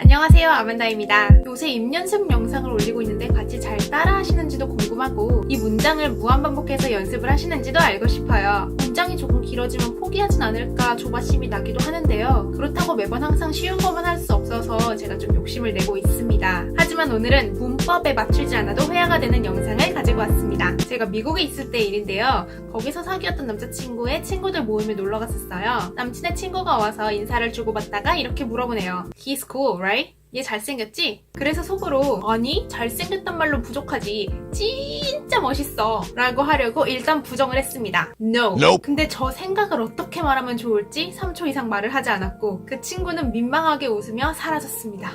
안녕하세요, 아만다입니다. 요새 입연습 영상을 올리고 있는데 같이 잘 따라 하시는지도 궁금하고 이 문장을 무한반복해서 연습을 하시는지도 알고 싶어요. 문장이 조금 길어지면 포기하진 않을까 조바심이 나기도 하는데요. 그렇다고 매번 항상 쉬운 것만 할 수 없어서 제가 좀 욕심을 내고 있습니다. 하지만 오늘은 문법에 맞추지 않아도 회화가 되는 영상을 가지고 왔습니다. 제가 미국에 있을 때 일인데요. 거기서 사귀었던 남자친구의 친구들 모임에 놀러 갔었어요. 남친의 친구가 와서 인사를 주고받다가 이렇게 물어보네요. He's cool, right? 얘 잘생겼지? 그래서 속으로 아니 잘생겼단 말로 부족하지 진짜 멋있어 라고 하려고 일단 부정을 했습니다. No. 근데 저 생각을 어떻게 말하면 좋을지 3초 이상 말을 하지 않았고 그 친구는 민망하게 웃으며 사라졌습니다.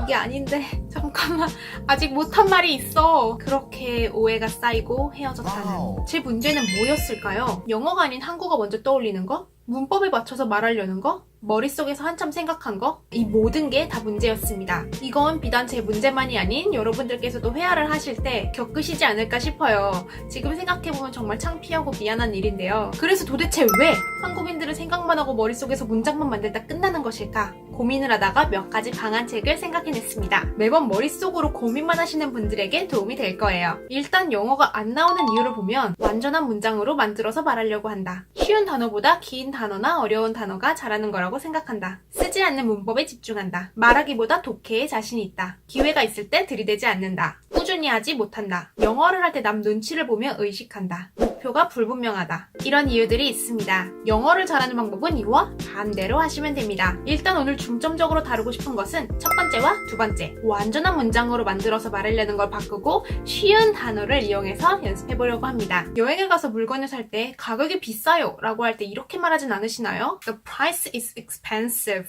이게 아닌데 잠깐만 아직 못한 말이 있어. 그렇게 오해가 쌓이고 헤어졌다는. 제 문제는 뭐였을까요? 영어가 아닌 한국어 먼저 떠올리는 거? 문법에 맞춰서 말하려는 거? 머릿속에서 한참 생각한 거? 이 모든 게 다 문제였습니다. 이건 비단 제 문제만이 아닌 여러분들께서도 회화를 하실 때 겪으시지 않을까 싶어요. 지금 생각해보면 정말 창피하고 미안한 일인데요. 그래서 도대체 왜 한국인들은 생각만 하고 머릿속에서 문장만 만들다 끝나는 것일까? 고민을 하다가 몇 가지 방안책을 생각해냈습니다. 매번 머릿속으로 고민만 하시는 분들에게 도움이 될 거예요. 일단 영어가 안 나오는 이유를 보면 완전한 문장으로 만들어서 말하려고 한다. 쉬운 단어보다 긴 단어나 어려운 단어가 잘하는 거라고 생각한다. 쓰지 않는 문법에 집중한다. 말하기보다 독해에 자신이 있다. 기회가 있을 때 들이대지 않는다. 꾸준히 하지 못한다. 영어를 할 때 남 눈치를 보며 의식한다. 목표가 불분명하다. 이런 이유들이 있습니다. 영어를 잘하는 방법은 이와 반대로 하시면 됩니다. 일단 오늘 중점적으로 다루고 싶은 것은 첫 번째와 두 번째. 완전한 문장으로 만들어서 말하려는 걸 바꾸고 쉬운 단어를 이용해서 연습해보려고 합니다. 여행을 가서 물건을 살 때 가격이 비싸요 라고 할 때 이렇게 말하진 않으시나요? The price is expensive.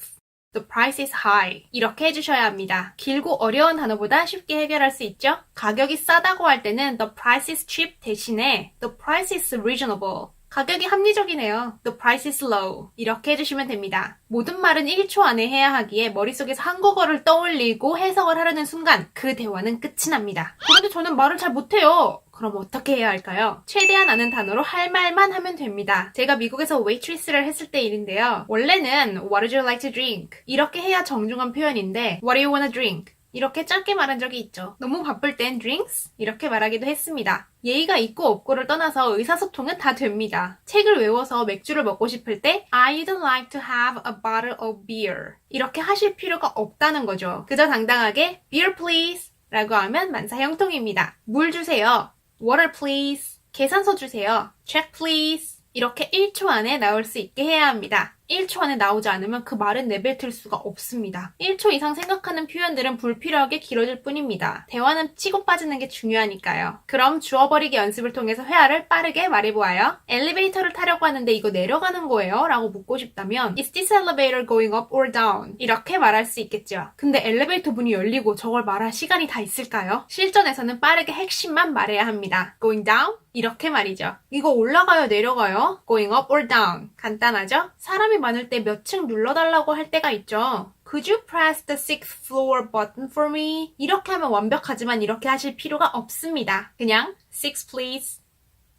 The price is high. 이렇게 해주셔야 합니다. 길고 어려운 단어보다 쉽게 해결할 수 있죠? 가격이 싸다고 할 때는 the price is cheap 대신에 the price is reasonable. 가격이 합리적이네요. The price is low. 이렇게 해주시면 됩니다. 모든 말은 1초 안에 해야 하기에 머릿속에서 한국어를 떠올리고 해석을 하려는 순간 그 대화는 끝이 납니다. 그런데 저는 말을 잘 못해요. 그럼 어떻게 해야 할까요? 최대한 아는 단어로 할 말만 하면 됩니다. 제가 미국에서 웨이트리스를 했을 때 일인데요. 원래는 What would you like to drink? 이렇게 해야 정중한 표현인데 What do you wanna drink? 이렇게 짧게 말한 적이 있죠. 너무 바쁠 땐 drinks? 이렇게 말하기도 했습니다. 예의가 있고 없고를 떠나서 의사소통은 다 됩니다. 책을 외워서 맥주를 먹고 싶을 때 I'd like to have a bottle of beer. 이렇게 하실 필요가 없다는 거죠. 그저 당당하게 beer please 라고 하면 만사형통입니다. 물 주세요. Water please. 계산서 주세요. Check please. 이렇게 1초 안에 나올 수 있게 해야 합니다. 1초 안에 나오지 않으면 그 말은 내뱉을 수가 없습니다. 1초 이상 생각하는 표현들은 불필요하게 길어질 뿐입니다. 대화는 치고 빠지는 게 중요하니까요. 그럼 주어버리기 연습을 통해서 회화를 빠르게 말해보아요. 엘리베이터를 타려고 하는데 이거 내려가는 거예요? 라고 묻고 싶다면 Is this elevator going up or down? 이렇게 말할 수 있겠죠. 근데 엘리베이터 문이 열리고 저걸 말할 시간이 다 있을까요? 실전에서는 빠르게 핵심만 말해야 합니다. Going down? 이렇게 말이죠. 이거 올라가요, 내려가요? Going up or down? 간단하죠? 사람이 많을 때 몇 층 눌러달라고 할 때가 있죠. Could you press the 6th floor button for me? 이렇게 하면 완벽하지만 이렇게 하실 필요가 없습니다. 그냥 6 please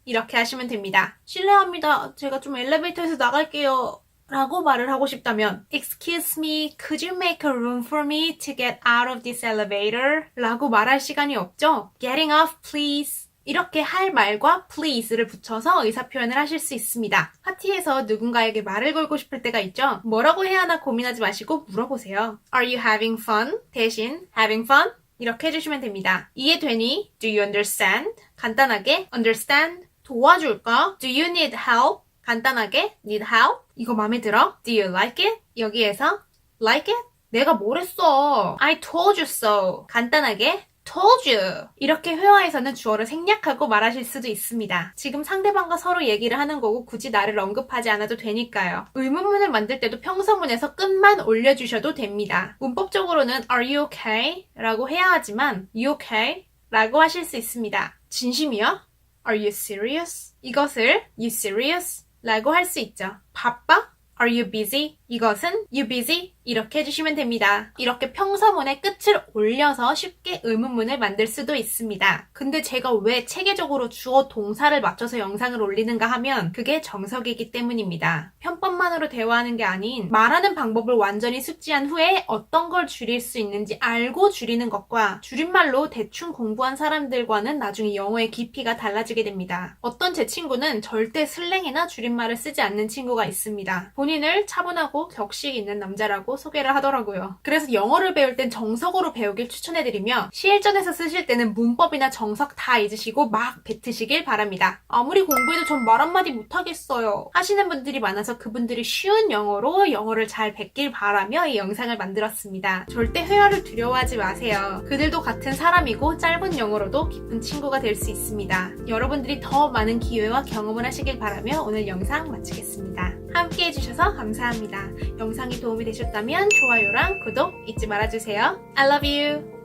이렇게 하시면 됩니다. 실례합니다. 제가 좀 엘리베이터에서 나갈게요. 라고 말을 하고 싶다면 Excuse me, could you make a room for me to get out of this elevator? 라고 말할 시간이 없죠. Getting off please. 이렇게 할 말과 please를 붙여서 의사표현을 하실 수 있습니다. 파티에서 누군가에게 말을 걸고 싶을 때가 있죠. 뭐라고 해야 하나 고민하지 마시고 물어보세요. Are you having fun? 대신 having fun? 이렇게 해주시면 됩니다. 이해되니? Do you understand? 간단하게 understand? 도와줄까? Do you need help? 간단하게 need help? 이거 마음에 들어? Do you like it? 여기에서 like it? 내가 뭘 했어? I told you so. 간단하게 told you. 이렇게 회화에서는 주어를 생략하고 말하실 수도 있습니다. 지금 상대방과 서로 얘기를 하는 거고 굳이 나를 언급하지 않아도 되니까요. 의문문을 만들 때도 평서문에서 끝만 올려주셔도 됩니다. 문법적으로는 Are you okay? 라고 해야 하지만 You okay? 라고 하실 수 있습니다. 진심이야? Are you serious? 이것을 You serious? 라고 할 수 있죠. 바빠? Are you busy? 이것은 you busy? 이렇게 해주시면 됩니다. 이렇게 평서문의 끝을 올려서 쉽게 의문문을 만들 수도 있습니다. 근데 제가 왜 체계적으로 주어 동사를 맞춰서 영상을 올리는가 하면 그게 정석이기 때문입니다. 편법만으로 대화하는 게 아닌 말하는 방법을 완전히 숙지한 후에 어떤 걸 줄일 수 있는지 알고 줄이는 것과 줄임말로 대충 공부한 사람들과는 나중에 영어의 깊이가 달라지게 됩니다. 어떤 제 친구는 절대 슬랭이나 줄임말을 쓰지 않는 친구가 있습니다. 본인을 차분하고 격식 있는 남자라고 소개를 하더라고요. 그래서 영어를 배울 땐 정석으로 배우길 추천해드리며 실전에서 쓰실 때는 문법이나 정석 다 잊으시고 막 뱉으시길 바랍니다. 아무리 공부해도 전 말 한마디 못하겠어요 하시는 분들이 많아서 그분들이 쉬운 영어로 영어를 잘 뱉길 바라며 이 영상을 만들었습니다. 절대 회화를 두려워하지 마세요. 그들도 같은 사람이고 짧은 영어로도 깊은 친구가 될 수 있습니다. 여러분들이 더 많은 기회와 경험을 하시길 바라며 오늘 영상 마치겠습니다. 함께 해주셔서 감사합니다. 영상이 도움이 되셨다면 좋아요랑 구독 잊지 말아주세요. I love you!